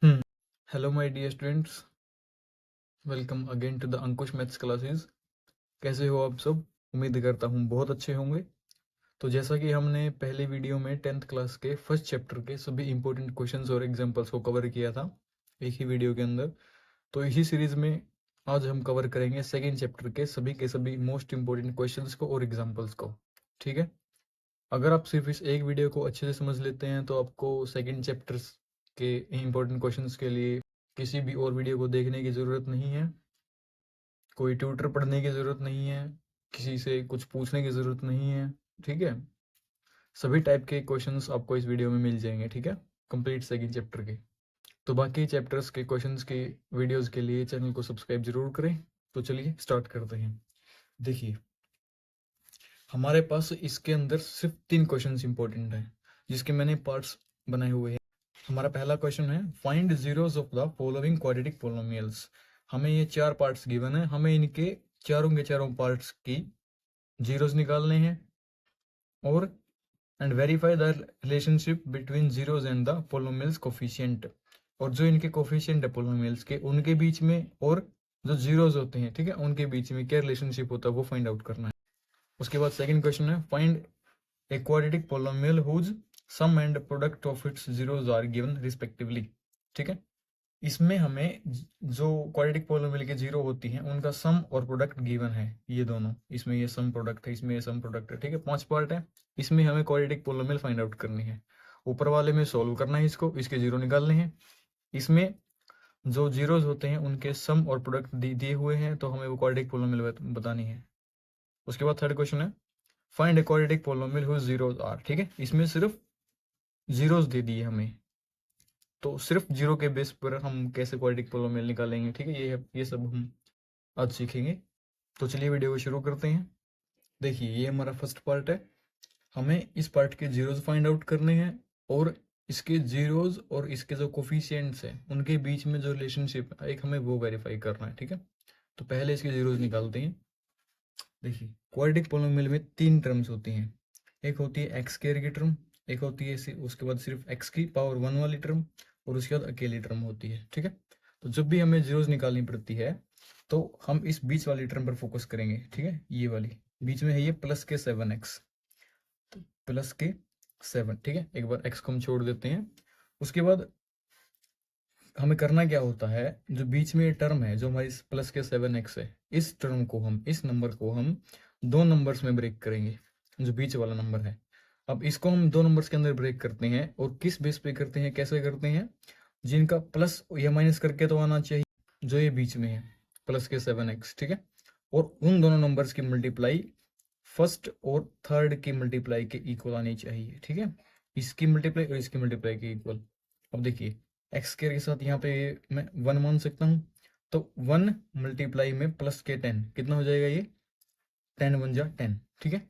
Hello my dear students, welcome again to the Ankush maths classes. कैसे हो आप सब? उम्मीद करता हूँ बहुत अच्छे होंगे। तो जैसा कि हमने पहले वीडियो में 10th क्लास के फर्स्ट चैप्टर के सभी इंपॉर्टेंट क्वेश्चंस और एग्जांपल्स को कवर किया था एक ही वीडियो के अंदर, तो इसी सीरीज में आज हम कवर करेंगे सेकेंड चैप्टर के सभी मोस्ट इंपॉर्टेंट क्वेश्चंस को और एग्जाम्पल्स को। ठीक है, अगर आप सिर्फ इस एक वीडियो को अच्छे से समझ लेते हैं तो आपको सेकेंड चैप्टर के इंपॉर्टेंट क्वेश्चंस के लिए किसी भी और वीडियो को देखने की ज़रूरत नहीं है, कोई ट्यूटर पढ़ने की ज़रूरत नहीं है, किसी से कुछ पूछने की ज़रूरत नहीं है। ठीक है, सभी टाइप के क्वेश्चंस आपको इस वीडियो में मिल जाएंगे। ठीक है, कंप्लीट सेकंड चैप्टर के। तो बाकी चैप्टर्स के क्वेश्चंस के वीडियोस के लिए चैनल को सब्सक्राइब जरूर करें। तो चलिए स्टार्ट करते हैं। देखिए, हमारे पास इसके अंदर सिर्फ 3 क्वेश्चंस इंपॉर्टेंट हैं जिसके मैंने पार्ट्स बनाए हुए हैं। हमारा पहला क्वेश्चन है, find zeros of the following quadratic polynomials. हमें ये 4 पार्ट्स गिवन है, हमें इनके चारों के चारों पार्ट्स की जीरोस निकालने हैं और and verify the relationship between zeros and the polynomials coefficient. और जो इनके कोफिशिएंट है पोलिनोमियल्स के, उनके बीच में और जो जीरोस होते हैं, ठीक है, उनके बीच में क्या रिलेशनशिप होता है वो फाइंड आउट करना है। उसके बाद सेकंड क्वेश्चन है, find a quadratic polynomial whose sum and product of its zeros are given respectively. ठीक है, इसमें हमें जो क्वाड्रेटिक पोलिनोमियल के जीरो होती हैं उनका सम और प्रोडक्ट गिवन है, ये दोनों, इसमें ये सम प्रोडक्ट है, इसमें ये सम प्रोडक्ट है। ठीक है, 5 पार्ट है, इसमें हमें क्वाड्रेटिक पोलिनोमियल फाइंड आउट करनी है। ऊपर वाले में सॉल्व करना है इसको, इसके जीरो निकालने हैं। इसमें जो जीरोज होते हैं उनके सम और प्रोडक्ट दिए हुए हैं, तो हमें वो क्वाड्रेटिक पोलिनोमियल बतानी है। उसके बाद थर्ड क्वेश्चन है, find a quadratic polynomial whose zeros are. ठीक है, इसमें सिर्फ जीरोज दे दिए हमें, तो सिर्फ जीरो के बेस पर हम कैसे क्वाड्रेटिक पोलिनोमियल निकालेंगे। ठीक है, ये सब हम आज सीखेंगे। तो चलिए वीडियो को शुरू करते हैं। देखिए, ये हमारा फर्स्ट पार्ट है, हमें इस पार्ट के जीरोज फाइंड आउट करने हैं और इसके जीरोज और इसके जो कोफिशिएंट्स हैं उनके बीच में जो रिलेशनशिप है एक हमें वो वेरीफाई करना है। ठीक है, तो पहले इसके जीरोज निकालते हैं। देखिए, क्वाड्रेटिक पोलिनोमियल में 3 टर्म्स होती हैं, एक होती है एक्स स्क्वायर की टर्म, एक होती है उसके बाद सिर्फ एक्स की पावर 1 वाली टर्म, और उसके बाद अकेली टर्म होती है। ठीक है, तो जब भी हमें जीरोज निकालनी पड़ती है तो हम इस बीच वाली टर्म पर फोकस करेंगे। ठीक है, ये वाली बीच में है, ये प्लस के 7x, तो प्लस के 7। ठीक है, एक बार x को हम छोड़ देते हैं। उसके बाद हमें करना क्या होता है, जो बीच में ये टर्म है जो हमारी प्लस के 7x है, इस टर्म को हम, इस नंबर को हम 2 नंबर्स में ब्रेक करेंगे, जो बीच वाला नंबर है। अब इसको हम 2 नंबर्स के अंदर ब्रेक करते हैं, और किस बेस पे करते हैं, कैसे करते हैं, जिनका प्लस या माइनस करके तो आना चाहिए, जो ये बीच में है प्लस के 7x। ठीक है, और उन दोनों नंबर्स की मल्टीप्लाई फर्स्ट और थर्ड की मल्टीप्लाई के इक्वल आनी चाहिए। ठीक है, इसकी मल्टीप्लाई और इसकी मल्टीप्लाई के इक्वल। अब देखिए, एक्स स्क्वायर के साथ यहाँ पे मैं 1 मान सकता हूँ, तो 1 मल्टीप्लाई में प्लस के 10 कितना हो जाएगा, ये 10 1 जा 10। ठीक है,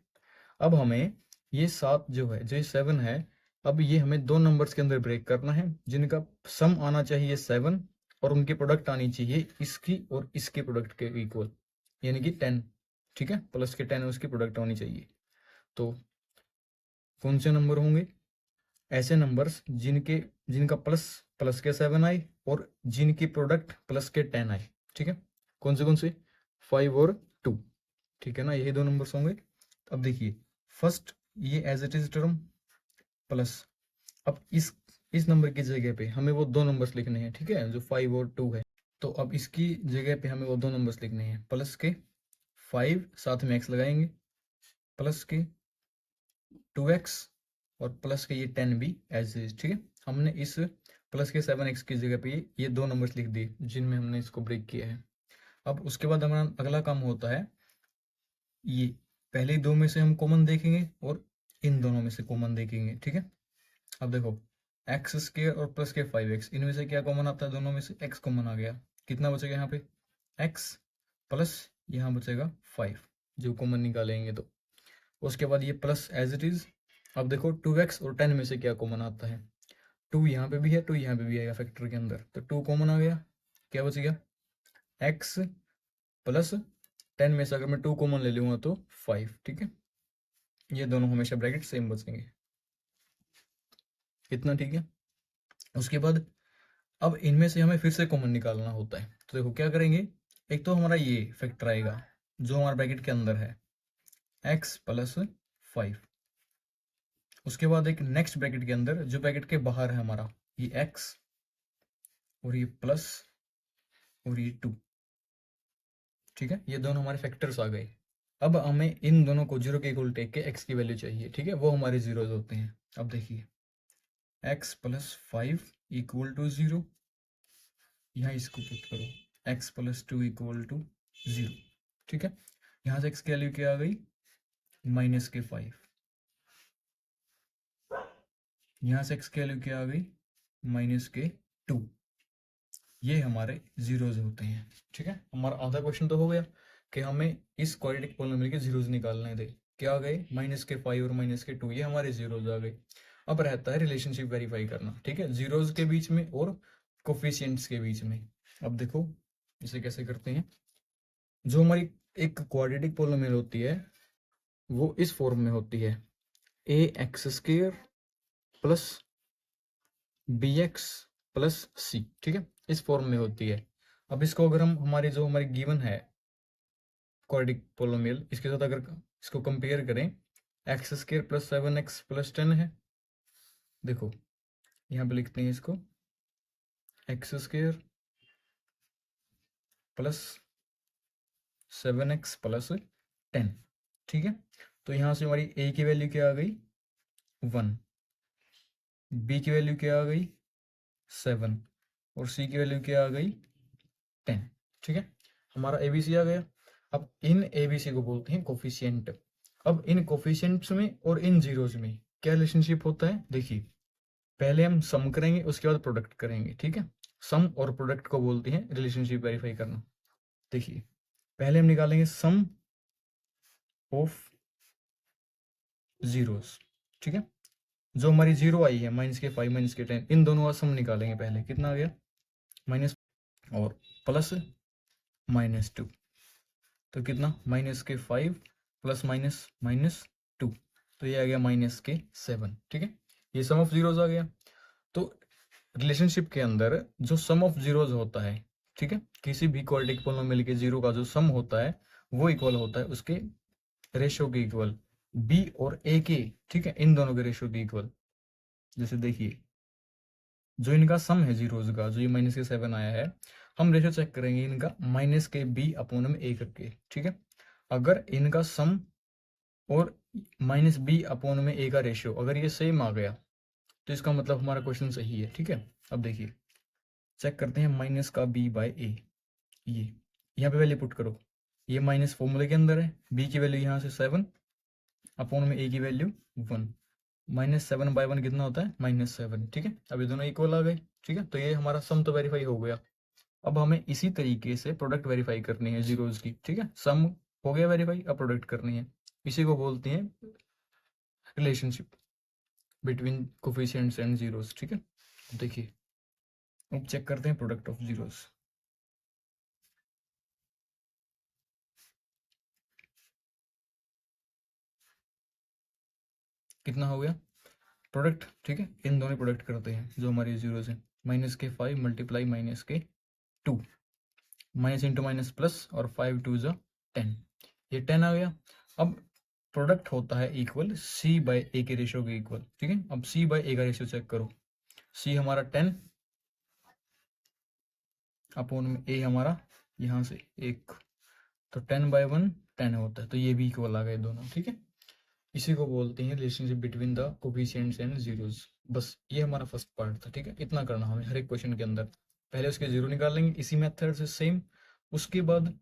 अब हमें ये 7 जो है, जो 7 है, अब ये हमें 2 नंबर्स के अंदर ब्रेक करना है जिनका सम आना चाहिए 7 और उनकी प्रोडक्ट आनी चाहिए इसकी और इसके प्रोडक्ट के इक्वल, यानी कि 10। ठीक है, प्लस के 10 उसकी प्रोडक्ट होनी चाहिए। तो कौन से नंबर होंगे, ऐसे नंबर्स जिनका प्लस प्लस के 7 आए और जिनकी प्रोडक्ट प्लस के 10 आए। ठीक है, कौन से 5 और 2। ठीक है ना, यही 2 नंबर्स होंगे। अब देखिए, फर्स्ट ये as it is term plus, अब इस नंबर की जगह पे हमें वो 2 नंबर्स लिखने हैं। ठीक है, जो 5 और 2 है, तो अब इसकी जगह पे हमें वो 2 नंबर्स लिखने हैं, प्लस के 5 साथ में x लगाएंगे, प्लस के 2x और प्लस के ये 10 भी एज इज। ठीक है, हमने इस प्लस के 7x की जगह पे ये 2 नंबर्स लिख दिए जिनमें हमने इसको ब्रेक किया है। अब उसके बाद हमारा अगला काम होता है, ये पहले 2 में से हम कॉमन देखेंगे और इन दोनों में से कॉमन देखेंगे। ठीक है, अब देखो, एक्स स्क्वायर और प्लस के 5x, इनमें से क्या कॉमन आता है, दोनों में से x कॉमन आ गया, कितना बचेगा यहाँ पे x प्लस यहाँ बचेगा 5, जो कॉमन निकालेंगे तो। उसके बाद ये प्लस एज इट इज। अब देखो 2x और 10 में से क्या कॉमन आता है, 2 यहाँ पे भी है, 2 यहाँ पे भी आएगा फैक्टर के अंदर, तो 2 कॉमन आ गया, क्या बच गया x प्लस 10 में से अगर मैं 2 कॉमन ले लूंगा तो 5। ठीक है, ये दोनों हमेशा ब्रैकेट सेम बचेंगे, इतना ठीक है। उसके बाद अब इनमें से हमें फिर से कॉमन निकालना होता है, तो देखो क्या करेंगे। एक तो हमारा ये फैक्टर आएगा जो हमारा ब्रैकेट के अंदर है, x प्लस 5। उसके बाद एक नेक्स्ट ब्रैकेट के अंदर जो ब्रैकेट के बाहर है हमारा, ये x और ये प्लस और ये 2। ठीक है, ये दोनों हमारे फैक्टर्स आ गए। अब हमें इन दोनों को 0 के इक्वल टेक के x की वैल्यू चाहिए। ठीक है, वो हमारे जीरोज होते हैं। अब देखिए x प्लस 5 इक्वल टू 0, यहाँ इसको पुट करो, x प्लस 2 इक्वल टू 0। ठीक है, यहाँ से x की वैल्यू क्या आ गई, माइनस के 5। यहाँ से x की वैल्यू क्या आ गई, माइनस के 2। ये हमारे जीरोज होते हैं। ठीक है, हमारा आधा क्वेश्चन तो हो गया कि हमें इस क्वाड्रेटिक पॉलिनोमियल के जीरोज निकालने थे। क्या आ गए, माइनस के 5 और माइनस के 2, ये हमारे जीरोज आ गए। अब रहता है रिलेशनशिप वेरीफाई करना। ठीक है, जीरोज के बीच में और कोफिशिएंट्स के बीच में। अब देखो इसे कैसे करते हैं। जो हमारी एक क्वाड्रेटिक पॉलिनोमियल होती है वो इस फॉर्म में होती है, A X square plus B X plus C. ठीक है, इस फॉर्म में होती है। अब इसको अगर हम हमारी जो हमारी गिवन है क्वाड्रेटिक पॉलिनोमियल, इसके साथ अगर इसको कंपेयर करें, x square plus 7x plus 10 है। देखो यहाँ पे लिखते हैं इसको, x square plus 7x plus 10। ठीक है, तो यहाँ से हमारी a की वैल्यू क्या आ गई, 1, b की वैल्यू क्या आ गई, 7, और c की वैल्यू क्या आ गई, 10। ठीक है, हमारा ABC आ गया। अब इन ABC को बोलते हैं कोफिशिएंट। अब इन कोफिशिएंट्स में और इन जीरोज में क्या रिलेशनशिप होता है, देखिए पहले हम सम करेंगे उसके बाद प्रोडक्ट करेंगे। ठीक है, सम और प्रोडक्ट को बोलते हैं रिलेशनशिप वेरीफाई करना। देखिए पहले हम निकालेंगे सम ऑफ जीरोस। ठीक है, जो हमारी जीरो आई है, माइनस के 5 माइनस के 10, इन दोनों का सम निकालेंगे। पहले कितना आ गया, माइनस और प्लस माइनस 2, तो कितना, माइनस के 5 प्लस माइनस माइनस 2, तो ये आ गया माइनस के 7। ठीक है, ये सम ऑफ जीरोज आ गया। तो रिलेशनशिप के अंदर जो सम ऑफ जीरोज होता है, ठीक है, किसी भी क्वाड्रेटिक पॉलिनोमियल के जीरो का जो सम होता है वो इक्वल होता है उसके रेशियो के इक्वल, बी और ए के। ठीक है, इन दोनों के रेशियो के इक्वल। जैसे देखिए जो इनका सम है जीरोज का, जो ये माइनस के 7 आया है, हम रेशियो चेक करेंगे इनका माइनस के बी अपोन में ए करके। ठीक है, अगर इनका सम और माइनस बी अपोन में ए का रेशियो अगर ये सेम आ गया तो इसका मतलब हमारा क्वेश्चन सही है। ठीक है, अब देखिए चेक करते हैं माइनस का बी बाय ए, ये यहाँ पे वैल्यू पुट करो, ये माइनस फॉर्मूले के अंदर है, बी की वैल्यू यहाँ से 7 अपोन में ए की वैल्यू 1, -7/1 कितना होता है, -7। ठीक है, अब ये दोनों इक्वल आ गए। ठीक है, तो ये हमारा सम तो वेरीफाई हो गया। अब हमें इसी तरीके से प्रोडक्ट वेरीफाई करनी है जीरोज की। ठीक है, सम हो गया वेरीफाई, अब प्रोडक्ट करनी है। इसी को बोलते हैं relationship between coefficients and zeros. ठीक है, देखिए अब चेक करते हैं प्रोडक्ट ऑफ जीरोज। कितना हो गया प्रोडक्ट। ठीक है, इन दोनों प्रोडक्ट करते हैं जो हमारी जीरोज है, माइनस के 5 मल्टीप्लाई माइनस के 2, माइनस इंटू माइनस प्लस, और 5 2 ज़ा 10, ये 10 आ गया। अब प्रोडक्ट होता है इक्वल सी बाय ए के रेशियो के इक्वल। ठीक है, अब सी बाय ए का रेशियो चेक करो, सी हमारा 10 अपोन में ए हमारा यहाँ से 1, तो 10/1 10 होता है, तो ये भी इक्वल आ गए दोनों। ठीक है, इसी को बोलते हैं relationship between the coefficients and zeros. बस ये हमारा फर्स्ट पार्ट था। ठीक है, इतना करना हमें हर एक क्वेश्चन के अंदर। पहले उसके जीरो निकाल लेंगे इसी मेथड से सेम, उसके बाद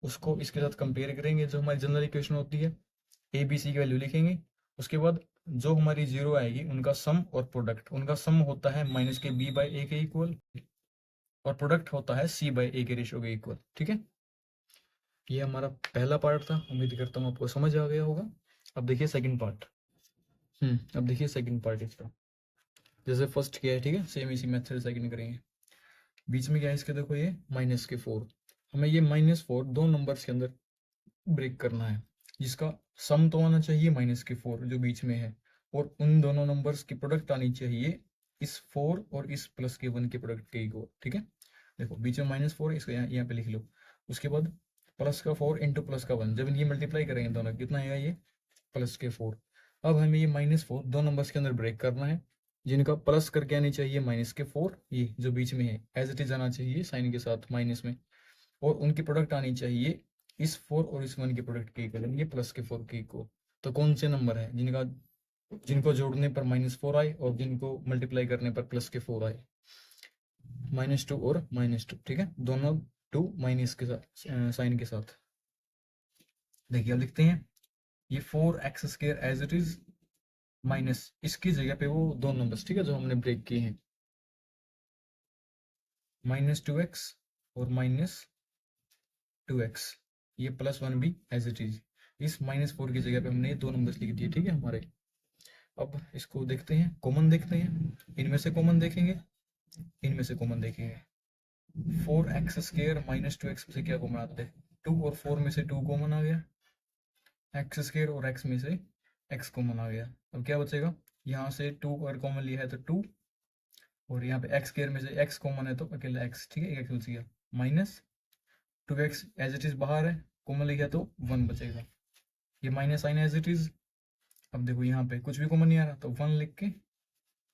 उसको इसके साथ कंपेयर करेंगे जो हमारी जनरल इक्वेशन होती है, ए बी सी की वैल्यू लिखेंगे। उसके बाद जो हमारी जीरो आएगी उनका सम और प्रोडक्ट, उनका सम होता है माइनस के बी बाय ए के इक्वल, और प्रोडक्ट होता है सी बाय ए के रेशियो के इक्वल। ठीक है, ये हमारा पहला पार्ट था, उम्मीद करता हूँ आपको समझ आ गया होगा। अब देखिए सेकंड पार्ट। अब देखिए सेकंड पार्ट इसका, जैसे फर्स्ट किया है। ठीक है, सेम इसी मेथड से सेकंड करेंगे। बीच में क्या है इसके, देखो ये -4, हमें ये -4 दो नंबर्स के अंदर ब्रेक करना है, जिसका सम तो आना चाहिए -4 जो बीच में है, और उन दोनों नंबर्स की प्रोडक्ट आनी चाहिए इस 4 और इस प्लस के 1 के प्रोडक्ट के इक्वल, ठीक है। देखो बीच में -4 है, इसको यहाँ पे लिख लो। उसके बाद प्लस का 4 इंटू प्लस का 1, जब इनकी मल्टीप्लाई करेंगे दोनों, कितना आएगा ये प्लस के 4। अब हमें ये -4 दो नंबर्स के अंदर ब्रेक करना है, जिनका प्लस करके आनी चाहिए -4, ये जो बीच में है एज इट इज आना चाहिए साइन के साथ माइनस में, और उनकी प्रोडक्ट आनी चाहिए इस 4 और इस 1 के प्रोडक्ट के इक्वल, ये प्लस के 4 के इक्वल। तो कौन से नंबर है जिनको जोड़ने पर -4 आए और जिनको मल्टीप्लाई करने पर प्लस के 4 आए? -2 और -2, ठीक है, दोनों 2 माइनस के साथ साइन के साथ। देखिए अब लिखते हैं ये 4x² as it is minus इसकी जगह पे वो दो नंबर्स, ठीक है, जो हमने ब्रेक किए हैं, -2x और -2x, ये +1 भी एज इट इज। इस -4 की जगह पे हमने ये दो नंबर्स लिख दिए, ठीक है हमारे। अब इसको देखते हैं, कॉमन देखते हैं, इनमें से कॉमन देखेंगे, इनमें से कॉमन देखेंगे। 4x² -2x से क्या कॉमन आता है? 2 और 4 में से 2 कॉमन आ गया, x² और x में से x कॉमन आ गया। अब क्या बचेगा? यहाँ से 2 अगर कॉमन लिया है तो 2, और यहाँ पे x² में से x कॉमन है तो अकेला x, ठीक है, एक बच गया। -2x एज इट इज बाहर है, कॉमन लिया तो 1 बचेगा, ये minus sign as it is. अब देखो यहाँ पे कुछ भी कॉमन नहीं आ रहा तो 1 लिख के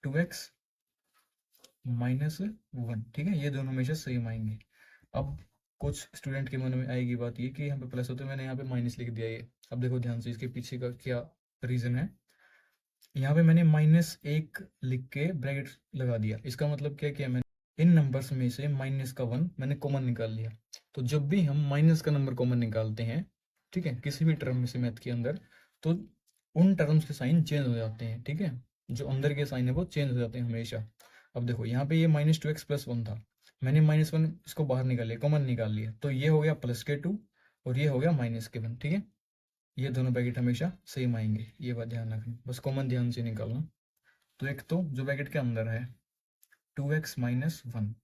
2x -1, ठीक है, ये दोनों हमेशा सेम आएंगे। अब कुछ स्टूडेंट के मन में आएगी बात ये कि यहाँ पे प्लस होते मैंने यहाँ पे माइनस लिख दिया ये। अब देखो ध्यान से, इसके पीछे का क्या रीजन है। यहाँ पे मैंने -1 लिख के ब्रैकेट लगा दिया, इसका मतलब क्या किया मैंने, इन नंबर्स में से माइनस का 1 मैंने कॉमन निकाल लिया। तो जब भी हम माइनस का नंबर कॉमन निकालते हैं, ठीक है, किसी भी टर्म में से मैथ के अंदर, तो उन टर्म्स के साइन चेंज हो जाते हैं, ठीक है, जो अंदर के साइन है वो चेंज हो जाते हैं हमेशा। अब देखो यहाँ पे ये -2x + 1 था, मैंने -1 इसको बाहर निकाल लिया, कॉमन निकाल लिया, तो ये हो गया +2 और ये हो गया -1, ठीक है। ये दोनों ब्रैकेट हमेशा सेम आएंगे, ये बात ध्यान रखनी, बस कॉमन ध्यान से निकालना। तो एक तो जो ब्रैकेट के अंदर है 2x - 1,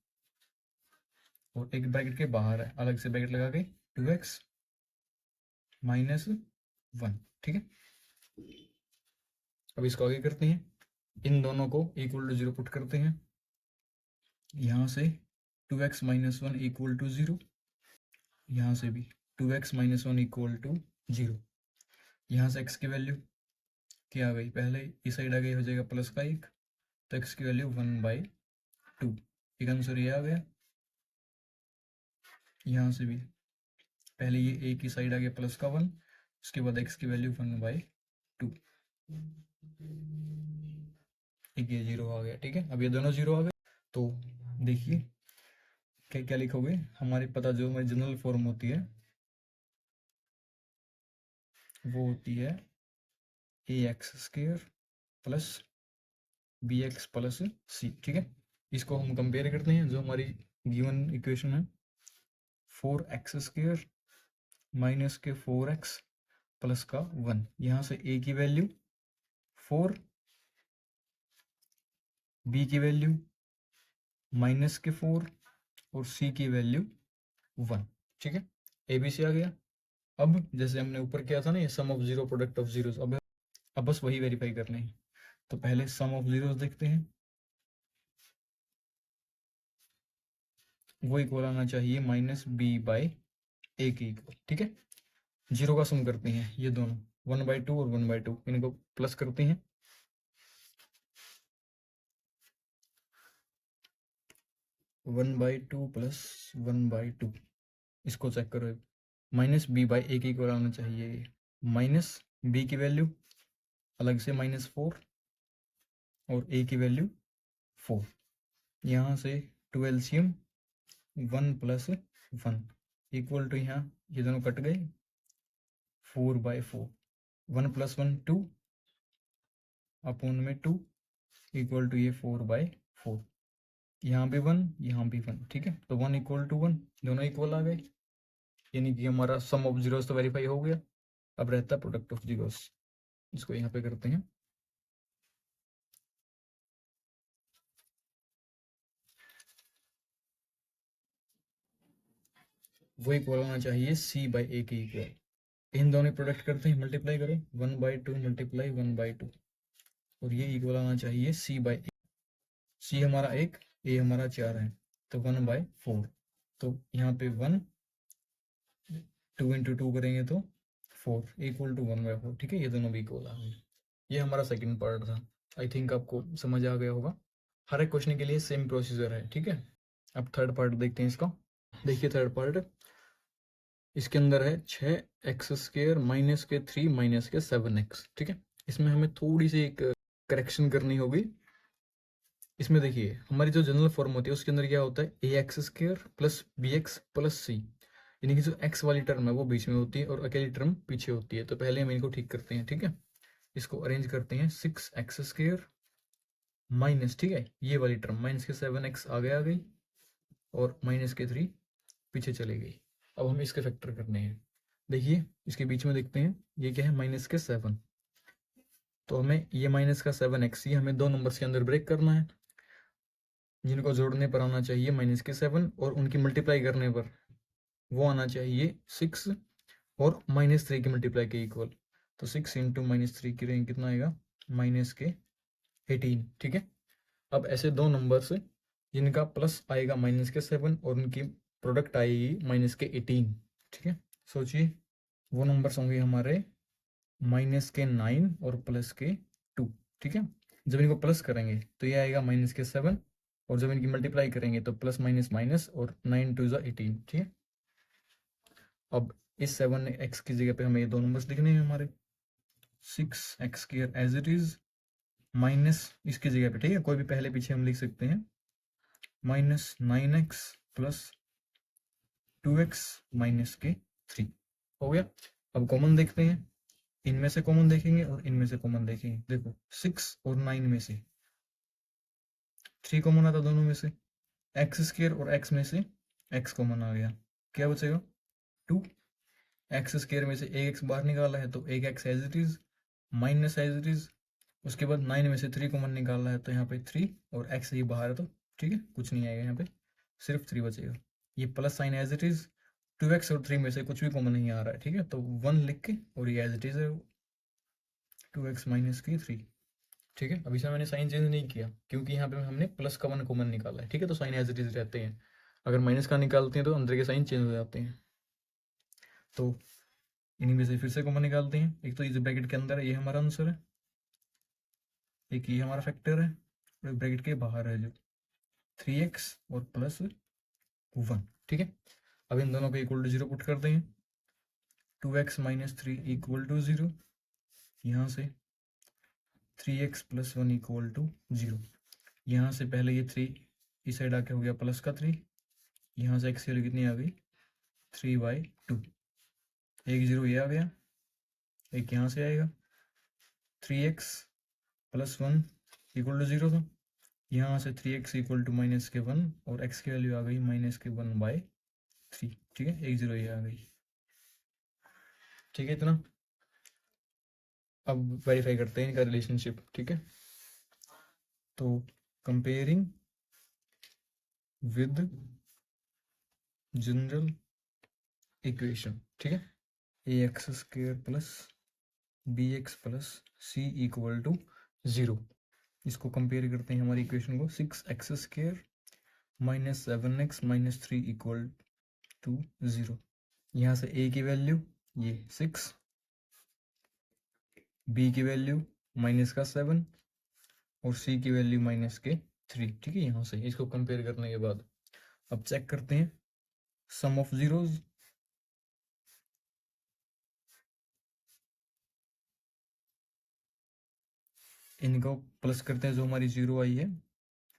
और एक ब्रैकेट के बाहर है अलग से ब्रैकेट लगा के 2x - 1, ठीक है। अब इसको आगे करते हैं, इन दोनों को इक्वल टू 0 पुट करते हैं, यहाँ से 2x - 1 इक्वल टू 0, यहाँ से भी 2x - 1 इक्वल टू 0। यहाँ से x की वैल्यू क्या आ गई, पहले इस साइड आ गई, हो जाएगा प्लस का 1, तो x की वैल्यू 1/2, एक आंसर ये आ गया। यहाँ से भी पहले ये a की साइड आ गया प्लस का 1, उसके बाद x की वैल्यू 1/2, एक ये 0 आ गया, ठीक है। अब ये दोनों 0 आ गए, तो देखिए क्या क्या लिखोगे, हमारी पता जो हमारी जनरल फॉर्म होती है वो होती है ax² + bx + c, ठीक है। इसको हम कंपेयर करते हैं, जो हमारी गिवन इक्वेशन है 4x² - 4x + 1, यहाँ से a की वैल्यू 4, b की वैल्यू -4 और c की वैल्यू 1, ठीक है, ABC आ गया। अब जैसे हमने ऊपर किया था ना, ये sum of zero product of zeros, अब बस वही वेरीफाई करने हैं। तो पहले सम ऑफ जीरोस देखते हैं, वो इक्वल आना चाहिए -b/a के इक्वल, ठीक है। जीरो का सम करते हैं, ये दोनों 1/2 और 1/2, इनको प्लस करते हैं, 1/2 + 1/2, इसको चेक करो, -b/a के इक्वल आना चाहिए, -b की वैल्यू अलग से -4 और a की वैल्यू 4, यहाँ से 2 LCM 1 + 1 इक्वल टू, यहाँ ये दोनों कट गए, 4/4, 1 + 1 2 अपॉन में 2 इक्वल टू ये 4/4, यहाँ भी 1 यहाँ भी 1, ठीक है। तो 1 = 1, दोनों इक्वल आ गए, यानी कि हमारा सम ऑफ जीरोस तो वेरीफाई हो गया। अब रहता है प्रोडक्ट ऑफ जीरोस, इसको यहाँ पे करते हैं, वो इक्वल होना चाहिए c/a के इक्वल। इन दोनों प्रोडक्ट करते हैं, मल्टीप्लाई करो, 1/2 × 1/2, और ये इक्वल आना चाहिए c/a। सी हमारा 1, ए हमारा 4 है, तो 1/4। तो यहाँ पे 1, 2 इंटू 2 करेंगे तो 4 इक्वल टू 1/4। ठीक है, ये दोनों भी इक्वल आ गए। ये हमारा सेकंड पार्ट था। आई थिंक आपको समझ आ गया होगा। हर एक क्वेश्चन के लिए सेम प्रोसीजर है। ठीक है, अब थर्ड पार्ट देखते हैं इसका। देखिए थर्ड पार्ट, इसके अंदर है 6x² माइनस के 3 माइनस के 7x। ठीक है, इसमें हमें थोड़ी सी एक करेक्शन करनी होगी। इसमें देखिए हमारी जो जनरल फॉर्म होती है उसके अंदर क्या होता है, ax² plus bx plus c, यानी कि जो x वाली टर्म है वो बीच में होती है और अकेली टर्म पीछे होती है। तो पहले हम इनको ठीक करते हैं। ठीक है, इसको अरेंज करते हैं। 6x² माइनस, ठीक है, ये वाली टर्म माइनस के 7x आगे आ गई और माइनस के 3 पीछे चले गई। अब हमें इसके फैक्टर करने हैं। देखिए इसके बीच में देखते हैं, ये क्या है, माइनस के 7। तो हमें ये माइनस का 7x, ये हमें दो नंबर्स के अंदर ब्रेक करना है, जिनको जोड़ने पर आना चाहिए माइनस के 7 और उनकी मल्टीप्लाई करने पर वो आना चाहिए 6 और -3 की मल्टीप्लाई के इक्वल। तो 6 इंटू -3 की रेंज कितना आएगा, माइनस के 18। ठीक है, अब ऐसे दो नंबर्स जिनका प्लस आएगा माइनस के 7 और उनकी प्रोडक्ट आएगी माइनस के 18। ठीक है, सोचिए वो नंबर्स होंगे हमारे माइनस के 9 और प्लस के 2। ठीक है, जब इनको प्लस करेंगे तो ये आएगा माइनस के 7 और जब इनकी मल्टीप्लाई करेंगे तो प्लस माइनस माइनस और 9 2 ज़ा 18। ठीक है, अब इस 7x की जगह पे हमें ये दो नंबर्स लिखने हैं हमारे, 6x² as it is minus इसकी जगह पे, ठीक है, कोई भी पहले पीछे हम लिख सकते हैं, minus 9x plus 2x minus के 3 हो गया। अब कॉमन देखते हैं, इनमें से कॉमन देखेंगे और इनमें से कॉमन देखेंगे। देखो 6 और 9 में से 3 कॉमन आता दोनों में से, x² और x में से x कॉमन आ गया, क्या बचेगा 2। x² में से एक x बाहर निकाला है तो एक x as it is minus as it is. उसके बाद 9 में से 3 कॉमन निकालना है तो यहाँ पे 3 और x ही बाहर है तो ठीक है, कुछ नहीं आएगा, यहाँ पे सिर्फ 3 बचेगा। ये plus sign as it is, 2x और 3 में से कुछ भी कॉमन नहीं आ रहा है। ठीक है, तो 1 लिख के और ये एज इट इज है 2x माइनस की 3। ठीक है, अभी से मैंने साइन चेंज नहीं किया क्योंकि यहाँ पे हमने प्लस का 1 कॉमन निकाला है। ठीक है, तो साइन एज इट इज रहते हैं। अगर माइनस का निकालते हैं तो अंदर के साइन चेंज हो जाते हैं। तो इन्हीं में से फिर से कॉमन निकालते हैं। एक तो इस ब्रैकेट के अंदर है, ये हमारा आंसर है, एक ये हमारा फैक्टर है और ब्रैकेट के बाहर है जो 3x और प्लस 1। ठीक है, अब इन दोनों को इक्वल टू 0 पुट करते हैं। 2x माइनस 3 इक्वल टू 0, यहाँ से 3x प्लस 1 इक्वल टू 0। यहाँ से पहले ये 3 इस साइड आके हो गया प्लस का 3, यहाँ से x की वैल्यू कितनी आ गई 3/2। एक 0 ये आ गया, एक यहाँ से आएगा 3x प्लस 1 इक्वल टू 0 था, यहाँ से 3x इक्वल टू माइनस के 1 और x की वैल्यू आ गई माइनस के 1/3। ठीक है, एक 0 ये आ गई। ठीक है, इतना। अब वेरीफाई करते हैं इनका रिलेशनशिप। ठीक है, तो कंपेयरिंग विद जनरल इक्वेशन। ठीक है, ax² plus bx plus c equal to 0, इसको कंपेयर करते हैं हमारी इक्वेशन को। 6x² minus 7x minus 3 equal to 0। यहाँ से a की वैल्यू ये 6, b की वैल्यू माइनस का 7 और c की वैल्यू माइनस के 3। ठीक है, यहाँ से इसको कंपेयर करने के बाद अब चेक करते हैं सम ऑफ जीरोज। इनको प्लस करते हैं, जो हमारी 0 आई है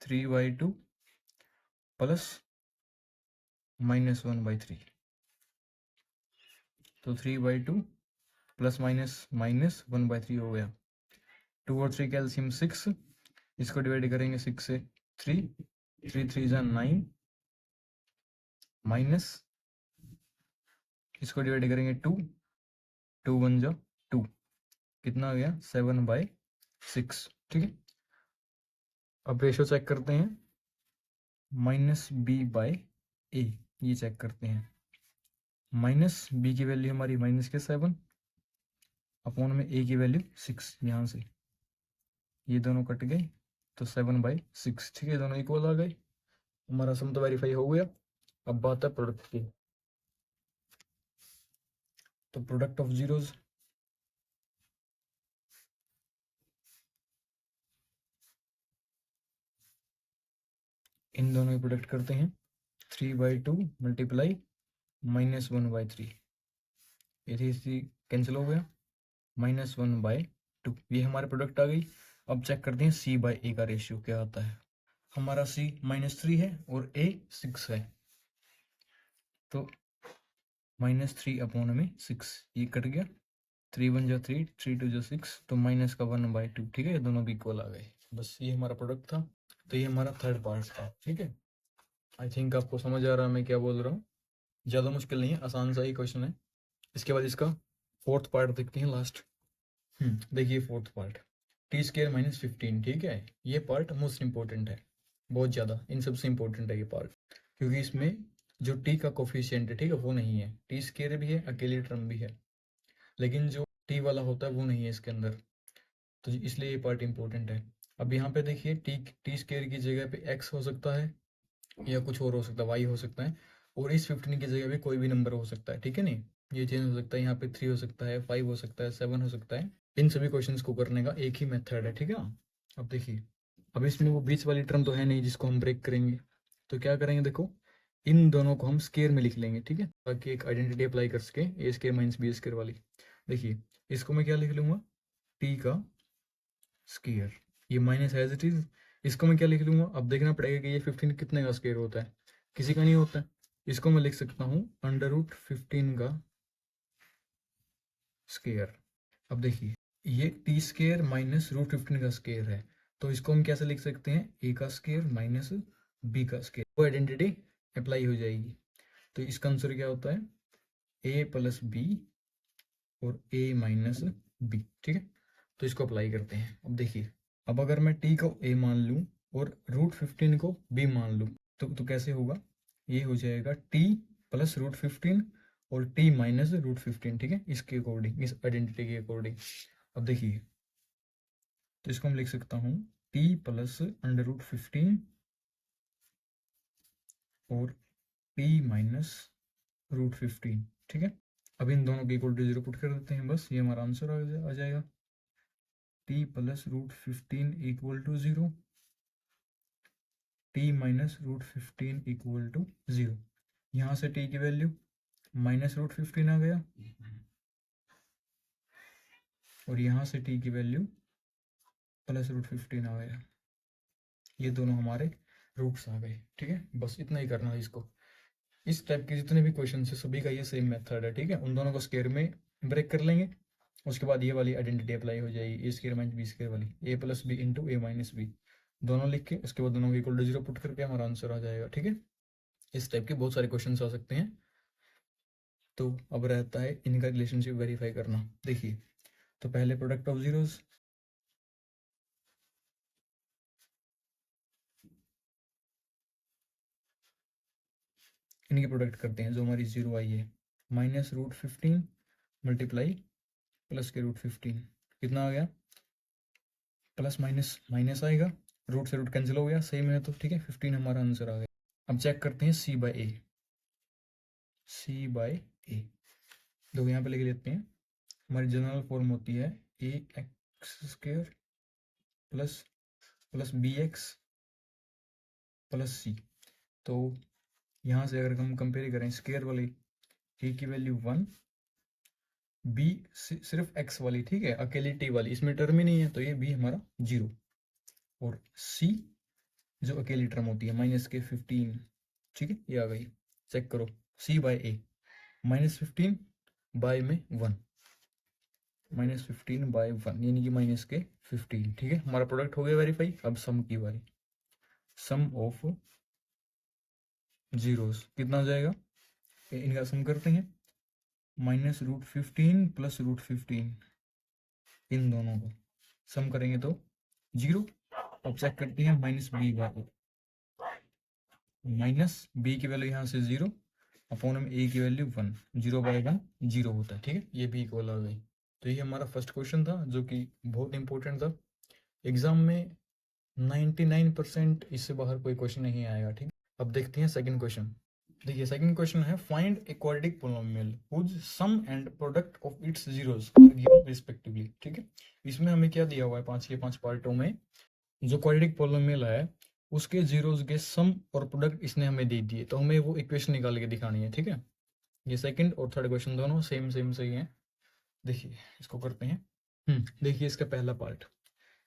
3/2 प्लस -1/3। तो 3/2 प्लस माइनस माइनस 1/3 हो गया। 2 और 3 कैल्शियम 6, इसको डिवाइड करेंगे 6 से 3, 3 3 जा 9 माइनस इसको डिवाइड करेंगे 2, 2 1 जा 2, कितना आ गया 7/6। ठीक है, अब रेशो चेक करते हैं, -b/a, ये चेक करते हैं। माइनस b की वैल्यू हमारी माइनस के 7 अपॉन में a की वैल्यू 6, यहाँ से ये दोनों कट गए तो 7/6, ठीक है, दोनों इक्वल आ गए, हमारा सम तो वेरीफाई हो गया। अब बात है प्रोडक्ट की। तो प्रोडक्ट ऑफ जीरोज, इन दोनों की प्रोडक्ट करते हैं। 3/2 मल्टीप्लाई -1/3, ये कैंसिल हो गया, -1/2, ये हमारे प्रोडक्ट आ गई। अब चेक करते हैं C/A का रेशियो क्या आता है। हमारा C -3 है और A 6 है, तो -3/6, ये कट गया, 3 × 1 = 3, 3 × 2 = 6, तो -1/2, ठीक है, ये दोनों भी इक्वल आ गए। बस ये हमारा प्रोडक्ट था, तो ये हमारा थर्ड पार्ट था, ठीक है। आई थिंक आपको समझ आ रहा है मैं क्या बोल रहा हूँ, ज़्यादा मुश्किल नहीं है, आसान सा ही क्वेश्चन है। इसके बाद इसका फोर्थ पार्ट देखते हैं लास्ट। देखिए फोर्थ पार्ट, t² - 15, ठीक है, ये पार्ट मोस्ट इंपॉर्टेंट है, बहुत ज़्यादा, इन सबसे इंपॉर्टेंट है ये पार्ट, क्योंकि इसमें जो t का कोफिशिएंट है, ठीक है, वो नहीं है, t² भी है, अकेली टर्म भी है, लेकिन जो t वाला होता है वो नहीं है इसके अंदर, तो इसलिए ये पार्ट इंपॉर्टेंट है। अब यहाँ पे देखिए t² की जगह पे x हो सकता है या कुछ और हो सकता है, y हो सकता है, और इस 15 की जगह पे कोई भी नंबर हो सकता है, ठीक है, नहीं ये चेंज हो सकता है, यहाँ पे 3 हो सकता है, 5 हो सकता है, 7 हो सकता है। इन सभी क्वेश्चंस को करने का एक ही मेथड है, ठीक है। अब देखिए, अब इसमें वो बीच वाली टर्म तो है नहीं जिसको हम ब्रेक करेंगे, तो क्या करेंगे, देखो इन दोनों को हम स्केयर में लिख लेंगे, ठीक है, ताकि एक आइडेंटिटी अप्लाई कर सके, a² - b² वाली। देखिए इसको मैं क्या लिख लूंगा, t का स्केयर, ये माइनस एज इट इज, इसको मैं क्या लिख लूंगा, अब देखना पड़ेगा कि ये 15 कितने का स्केयर होता है, किसी का नहीं होता है, इसको मैं लिख सकता हूँ √15 का स्केयर। अब देखिए ये t² - √15 का स्केयर है, तो इसको हम कैसे लिख सकते हैं, a का स्केयर माइनस b का स्केयर, वो आइडेंटिटी अप्लाई हो जाएगी। तो इसका आंसर क्या होता है, a + b और a - b, ठीक है, तो इसको अप्लाई करते हैं। अब देखिए, अब अगर मैं t को a मान लूँ और √15 को b मान लूँ, तो कैसे होगा, ये हो जाएगा t + √15 और t - √15, ठीक है, इसके अकॉर्डिंग, इस आइडेंटिटी के अकॉर्डिंग। अब देखिए, तो इसको हम लिख सकता हूँ t + √15 और t - √15, ठीक है। अब इन दोनों के इक्वल टू 0 पुट कर देते हैं, बस ये हमारा आंसर आ जाएगा, t + √15 = 0, t - √15 = 0। यहाँ से t की वैल्यू -√15 आ गया, और यहाँ से t की वैल्यू +√15 आ गया, ये दोनों हमारे रूट्स आ गए, ठीक है। बस इतना ही करना है इसको। इस टाइप के जितने भी क्वेश्चन है सभी का ये सेम मेथड है, ठीक है, उन दोनों को स्केयर में ब्रेक कर लेंगे, उसके बाद ये वाली आइडेंटिटी अप्लाई हो जाएगी, a² - b² वाली, a + b × a - b, दोनों लिख के उसके बाद दोनों को इक्वल टू 0 पुट करके हमारा आंसर आ जाएगा, ठीक है। इस टाइप के बहुत सारे क्वेश्चन आ सकते हैं, तो अब रहता है इनका रिलेशनशिप वेरीफाई करना। देखिए, तो पहले प्रोडक्ट ऑफ जीरोस, इनकी प्रोडक्ट करते हैं, जो हमारी 0 आई है, -√15 मल्टीप्लाई प्लस के √15, कितना आ गया, प्लस माइनस माइनस आएगा, रूट से रूट कैंसिल हो गया, सेम है तो ठीक है, 15 हमारा आंसर आ गया। अब चेक करते हैं C/A, C/A, देखो यहाँ पे लिख लेते हैं, हमारी जनरल फॉर्म होती है ax² plus bx plus c, तो यहाँ से अगर हम कंपेयर करें स्केयर वाली, a की वैल्यू 1, b सिर्फ x वाली, ठीक है, अकेली t वाली, इसमें टर्म ही नहीं है, तो ये b हमारा 0, और c जो अकेली टर्म होती है -15, ठीक है, ये आ गई। चेक करो, C/A -15 बाय में 1, -15/1 यानी कि -15, ठीक है, हमारा प्रोडक्ट हो गया वेरीफाई। अब सम की बारी, सम ऑफ जीरोस कितना हो जाएगा, इनका सम करते हैं, -√15 + √15, इन दोनों को सम करेंगे तो 0। अब चेक करते हैं -b/a, -b की वैल्यू यहाँ से 0 अपॉन में a की वैल्यू 1, 0/1 0 होता है, ठीक है, ये भी इक्वल आ गई। तो ये हमारा फर्स्ट क्वेश्चन था, जो कि बहुत इंपॉर्टेंट था, एग्जाम में 99% इससे बाहर कोई क्वेश्चन नहीं आएगा। ठीक, अब देखते हैं सेकंड क्वेश्चन। देखिए सेकंड क्वेश्चन है find a quadratic polynomial whose sum and product of its zeros are given respectively. ठीक है, इसमें हमें क्या दिया हुआ है, 5 के 5 पार्टों में जो क्वाड्रेटिक पोलिनोमियल है उसके जीरोस के सम और प्रोडक्ट इसने हमें दे दिए, तो हमें वो इक्वेशन निकाल के दिखानी है। ठीक है, ये सेकंड और थर्ड क्वेश्चन दोनों सेम सेम सही है। देखिए इसको करते हैं। देखिए इसका पहला पार्ट,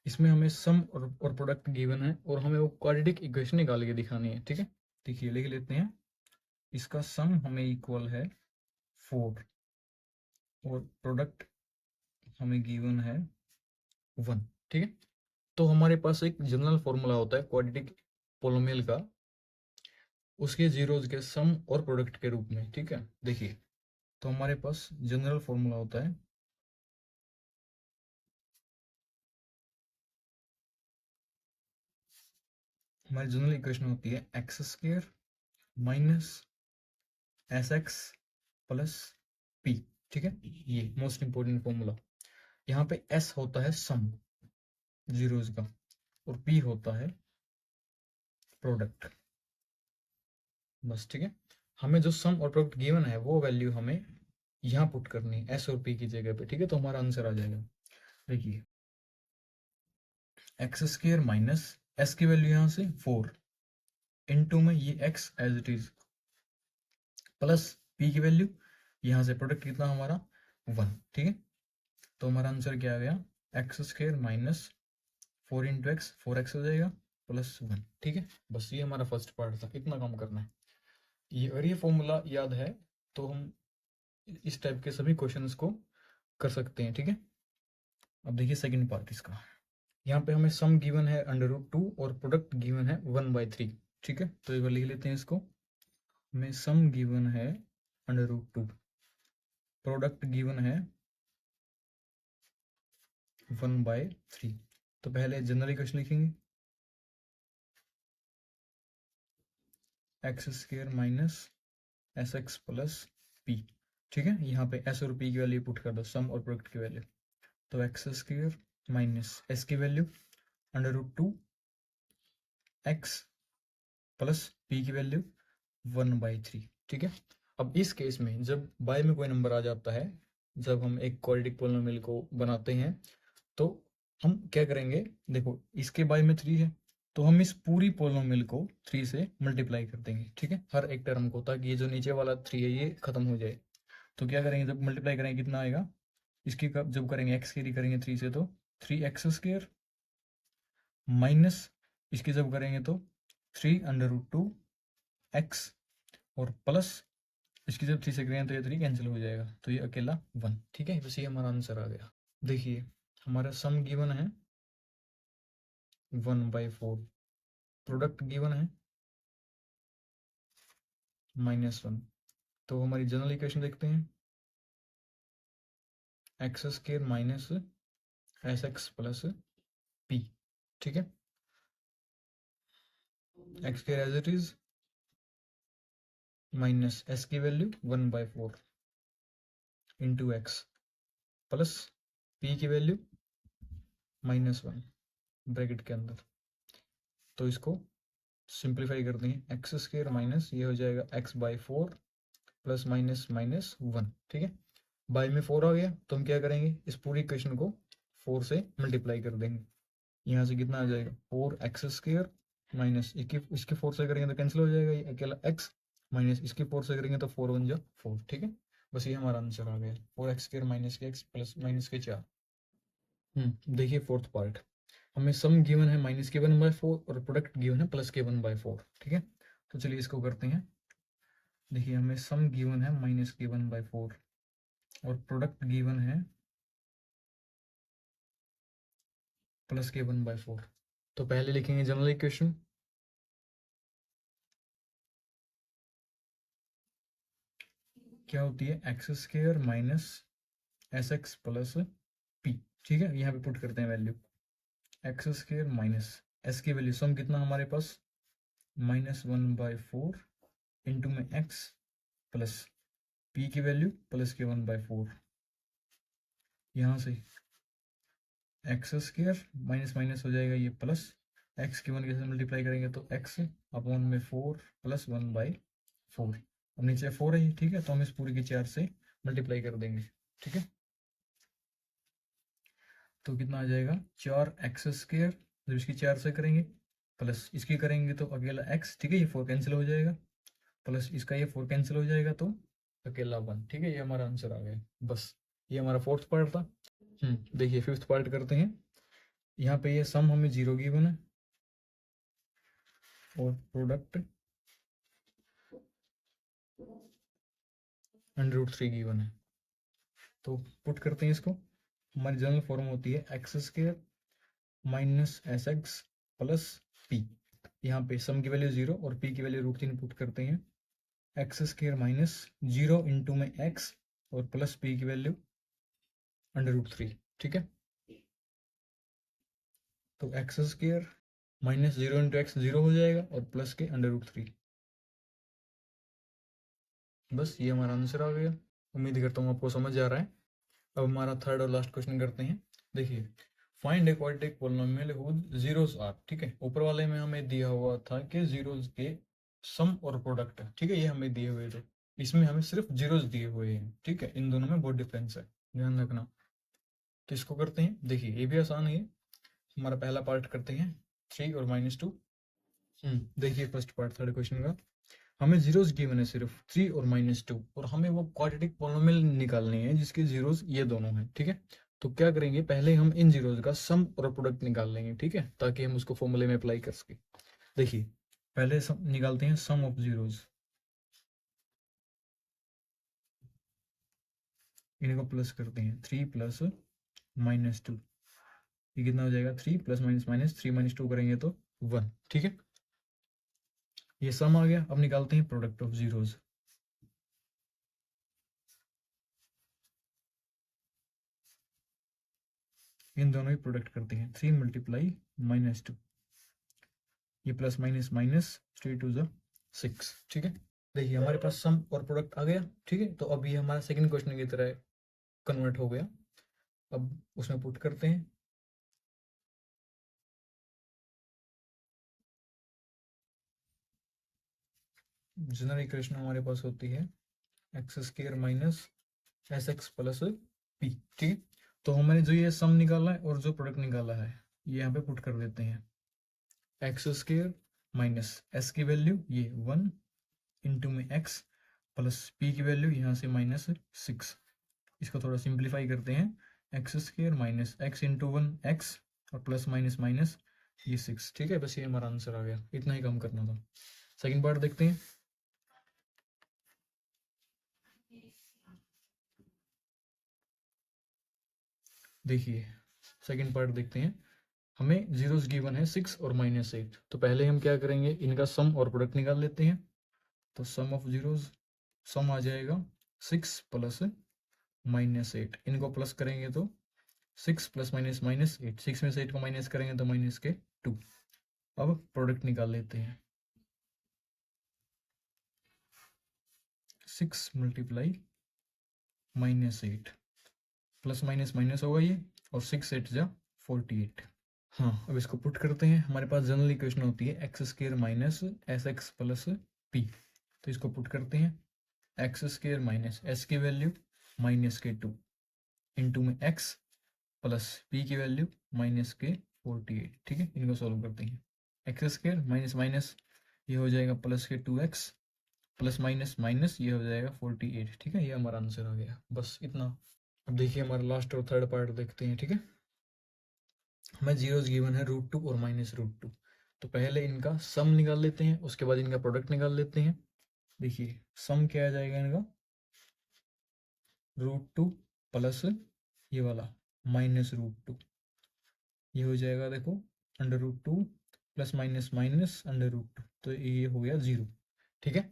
इसमें हमें सम और प्रोडक्ट गिवन है और हमें वो क्वाड्रेटिक इक्वेशन निकाल के दिखानी है। ठीक है, देखिए लिख लेते हैं। इसका सम हमें इक्वल है 4 और प्रोडक्ट हमें गिवन है 1। ठीक है, तो हमारे पास एक जनरल फॉर्मूला होता है क्वाड्रेटिक पोलिनोमियल का, उसके जीरोज के सम और प्रोडक्ट के रूप में। ठीक है, देखिए तो हमारे पास जनरल फॉर्मूला होता है हमारी जनरल इक्वेशन होती है X square minus S X plus P. ठीक है, ये मोस्ट इंपोर्टेंट फॉर्मूला। यहाँ पे एस होता है सम जीरोज का और पी होता है प्रोडक्ट, बस। ठीक है, हमें जो सम और प्रोडक्ट गिवन है वो वैल्यू हमें यहाँ पुट करनी है एस और पी की जगह पे। ठीक है, तो हमारा आंसर आ जाएगा। देखिए एक्स स्क्वायर माइनस एस की वैल्यू यहाँ से 4 इनटू में ये x as it is plus P की वैल्यू यहाँ से प्रोडक्ट कितना हमारा 1। ठीक है, तो हमारा आंसर क्या आ गया, x square minus 4 into x, 4x हो जाएगा प्लस 1। ठीक है, बस ये हमारा फर्स्ट पार्ट था, इतना काम करना है। ये अगर ये फॉर्मूला याद है तो हम इस टाइप के सभी क्वेश्चंस को कर सकते हैं। ठीक है, अब देखिए सेकंड पार्ट इसका। यहाँ पे हमें सम गिवन है √2 और प्रोडक्ट गिवन है 1/3। ठीक है, तो एक बार लिख लेते हैं इसको। हमें सम गिवन है √2, प्रोडक्ट गिवन है 1/3। तो पहले जनरल इक्वेशन लिखेंगे x square minus S X plus P. ठीक है, यहाँ पे एस और पी की वैल्यू पुट कर दो, सम और प्रोडक्ट की वैल्यू। तो एक्स स्क्वायर माइनस एस की वैल्यू √2 एक्स प्लस पी की वैल्यू 1/3। ठीक है, अब इस केस में जब बाय में कोई नंबर आ जाता है, जब हम एक क्वाड्रेटिक पोलिनोमियल को बनाते हैं तो हम क्या करेंगे, देखो इसके बाय में 3 है तो हम इस पूरी पोलिनोमियल को 3 से मल्टीप्लाई कर देंगे। ठीक है, हर एक टर्म को, ताकि ये जो नीचे वाला 3 है ये खत्म हो जाए। तो क्या करेंगे, जब मल्टीप्लाई करेंगे कितना आएगा, इसकी जब करेंगे एक्स कैरी करेंगे 3 से तो 3x स्क्वायर माइनस इसकी जब करेंगे तो 3 √2 एक्स और प्लस इसकी जब 3 से करेंगे तो ये 3 कैंसिल हो जाएगा, तो ये अकेला 1। ठीक है, बस ये हमारा आंसर आ गया। देखिए हमारा सम गिवन है 1/4, प्रोडक्ट गिवन है -1। तो हमारी जनरल इक्वेशन देखते हैं, X square minus S X plus P. ठीक है, X square as it is minus S की value 1/4 into X plus P की वैल्यू -1 ब्रैकेट के अंदर। तो इसको सिंप्लीफाई कर देंगे, एक्स स्क्वायर माइनस ये हो जाएगा x/4 प्लस माइनस -1। ठीक है, बाय में 4 आ गया तो हम क्या करेंगे, इस पूरी इक्वेशन को 4 से मल्टीप्लाई कर देंगे। यहाँ से कितना आ जाएगा, 4x² माइनस इसके 4 से करेंगे तो कैंसिल हो जाएगा, ये अकेला x माइनस इसके 4 से करेंगे तो 4 1 जा 4। ठीक है, बस ये हमारा आंसर आ गया, 4x² माइनस के x प्लस माइनस के 4। देखिए फोर्थ पार्ट, हमें सम गिवन है -k1/4 और प्रोडक्ट गिवन है +k1/4। ठीक है, तो चलिए इसको करते हैं। देखिए हमें सम गिवन है -k1/4 और प्रोडक्ट गिवन है +k1/4। तो पहले लिखेंगे जनरल इक्वेशन, क्या होती है, X square minus S X plus P. ठीक है, यहाँ पे पुट करते हैं value, x square minus S की वैल्यू सम कितना हमारे पास -1/4 इंटू में एक्स प्लस पी की वैल्यू +k1/4। यहाँ से एक्स स्क्वायर माइनस माइनस हो जाएगा ये प्लस एक्स की 1 के साथ मल्टीप्लाई करेंगे तो एक्स अपॉन में 4 प्लस 1/4। अब नीचे 4 है, ठीक है, तो हम इस पूरी की 4 से मल्टीप्लाई कर देंगे, ठीक है। तो कितना आ जाएगा 4x², जब इसकी 4 से करेंगे प्लस इसकी करेंगे तो अकेला x, ठीक है, ये 4 कैंसिल हो जाएगा, प्लस इसका ये 4 कैंसिल हो जाएगा तो अकेला 1, ठीक है, ये हमारा आंसर आ गया। बस ये हमारा फोर्थ पार्ट था। देखिए फिफ्थ पार्ट करते हैं। यहाँ पे ये सम हमें 0 गिवन है और प्रोडक्ट √3 गिवन है। तो पुट करते हैं इसको। हमारी जनरल फॉर्म होती है x² minus SX plus P। यहाँ पे सम की वैल्यू 0 और P की वैल्यू √3 पुट करते हैं। x² माइनस 0 इंटू में x और प्लस P की वैल्यू √3, ठीक है। तो x² माइनस 0 इंटू एक्स 0 हो जाएगा और प्लस के √3। बस ये हमारा आंसर आ गया। उम्मीद करता हूँ आपको समझ आ रहा है। अब हमारा थर्ड और लास्ट क्वेश्चन करते हैं। देखिए find a quadratic polynomial whose zeros are, ठीक है। ऊपर वाले में हमें दिया हुआ था कि जीरोस के सम और प्रोडक्ट है, ठीक है, ये हमें दिए हुए थे। इसमें हमें सिर्फ जीरोस दिए हुए हैं, ठीक है, इन दोनों में बहुत डिफरेंस है, ध्यान रखना। तो इसको करते हैं। देखिए ये भी आसान है। हमारा पहला पार्ट करते हैं 3 और -2। देखिए फर्स्ट पार्ट थर्ड क्वेश्चन का, हमें जीरोस गिवन है सिर्फ 3 और -2 और हमें वो क्वाड्रेटिक पॉलिनोमियल निकालनी है जिसके जीरोस ये दोनों हैं, ठीक है। तो क्या करेंगे, पहले हम इन जीरोस का सम और प्रोडक्ट निकाल लेंगे, ठीक है, ताकि हम उसको फॉर्मूले में अप्लाई कर सके। देखिए पहले निकालते हैं सम ऑफ जीरोस, इनको प्लस करते हैं 3 प्लस -2, ये कितना हो जाएगा 3 प्लस माइनस 3 -2 करेंगे तो 1, ठीक है। ये सम आ गया। अब निकालते हैं प्रोडक्ट ऑफ जीरोस। इन दोनों ही प्रोडक्ट करते हैं 3 मल्टीप्लाई -2, ये प्लस माइनस माइनस 3 2 ज़ा 6, ठीक है। देखिए हमारे पास सम और प्रोडक्ट आ गया, ठीक है। तो अब ये हमारा सेकंड क्वेश्चन की तरह कन्वर्ट हो गया। अब उसमें पुट करते हैं। जनरल इक्वेशन हमारे पास होती है x² minus SX plus P, ठीक है। तो हमने जो ये सम निकाला है और जो प्रोडक्ट निकाला है ये यहाँ पे पुट कर देते हैं। x² माइनस S की वैल्यू ये 1 इंटू में x प्लस P की वैल्यू यहाँ से -6। इसको थोड़ा सिंप्लीफाई करते हैं, x² minus x into 1 x और प्लस माइनस माइनस ये 6, ठीक है। बस ये हमारा आंसर आ गया, इतना ही काम करना था। सेकंड पार्ट देखते हैं। देखिए सेकंड पार्ट देखते हैं। हमें जीरोस गिवन है 6 और -8। तो पहले हम क्या करेंगे, इनका सम और प्रोडक्ट निकाल लेते हैं। तो सम ऑफ जीरोस, सम आ जाएगा 6 प्लस -8, इनको प्लस करेंगे तो 6 प्लस माइनस -8, 6 में से 8 को माइनस करेंगे तो -2। अब प्रोडक्ट निकाल लेते हैं। 6 मल्टीप्लाई -8 प्लस माइनस माइनस होगा ये, और 6 8 जा 48। हाँ अब इसको पुट करते हैं। हमारे पास जनरल इक्वेशन होती है x² minus SX plus P। तो इसको पुट करते हैं। x² माइनस S की वैल्यू -2 इंटू में x प्लस P की वैल्यू -48, ठीक है। इनको सॉल्व करते हैं। x² माइनस माइनस ये हो जाएगा प्लस के 2x प्लस माइनस माइनस ये हो जाएगा 48, ठीक है। ये हमारा आंसर आ गया, बस इतना। अब देखिए हमारा लास्ट और थर्ड पार्ट देखते हैं, ठीक है। हमें जीरोस गिवन है √2 और -√2। तो पहले इनका सम निकाल लेते हैं, उसके बाद इनका प्रोडक्ट निकाल लेते हैं। देखिए सम क्या आ जाएगा इनका, √2 प्लस ये वाला -√2, ये हो जाएगा देखो √2 प्लस माइनस माइनस √2, तो ये हो गया 0, ठीक है।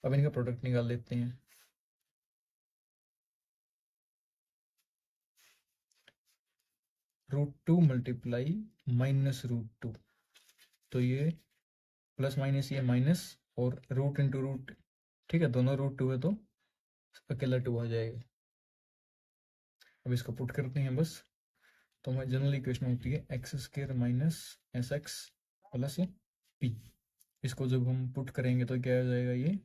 अब इनका प्रोडक्ट निकाल लेते हैं। √2 मल्टीप्लाई -√2, तो ये प्लस माइनस ये माइनस और रूट इंटू रूट, ठीक है, दोनों √2 है तो अकेला 2 आ जाएगा। अब इसको पुट करते हैं बस। तो हमारी जनरल इक्वेशन होती है x² minus SX plus P. इसको जब हम पुट करेंगे तो क्या आ जाएगा, ये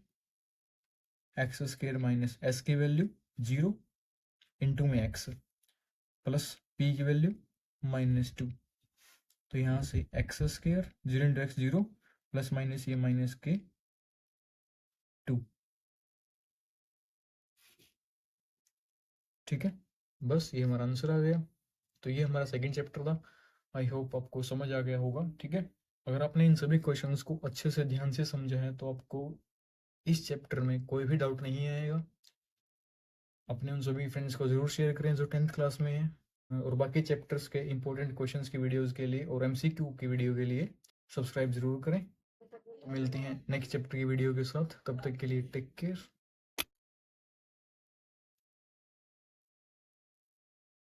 एक्स स्क्र माइनस एस की वैल्यू 0 इंटू में एक्स प्लस पी की वैल्यू -2। तो यहाँ से x square 0 into x 0 plus minus ये माइनस के 2। ठीक है, बस ये हमारा आंसर आ गया। तो ये हमारा सेकंड चैप्टर था। आई होप आपको समझ आ गया होगा। ठीक है, अगर आपने इन सभी क्वेश्चंस को अच्छे से ध्यान से समझा है तो आपको इस चैप्टर में कोई भी डाउट नहीं आएगा। अपने उन सभी फ्रेंड्स को ज़रूर शेयर करें जो 10th क्लास में है। और बाकी चैप्टर्स के इंपॉर्टेंट क्वेश्चंस की वीडियोस के लिए और MCQ की वीडियो के लिए सब्सक्राइब ज़रूर करें। मिलते हैं नेक्स्ट चैप्टर की वीडियो के साथ, तब तक के लिए टेक केयर।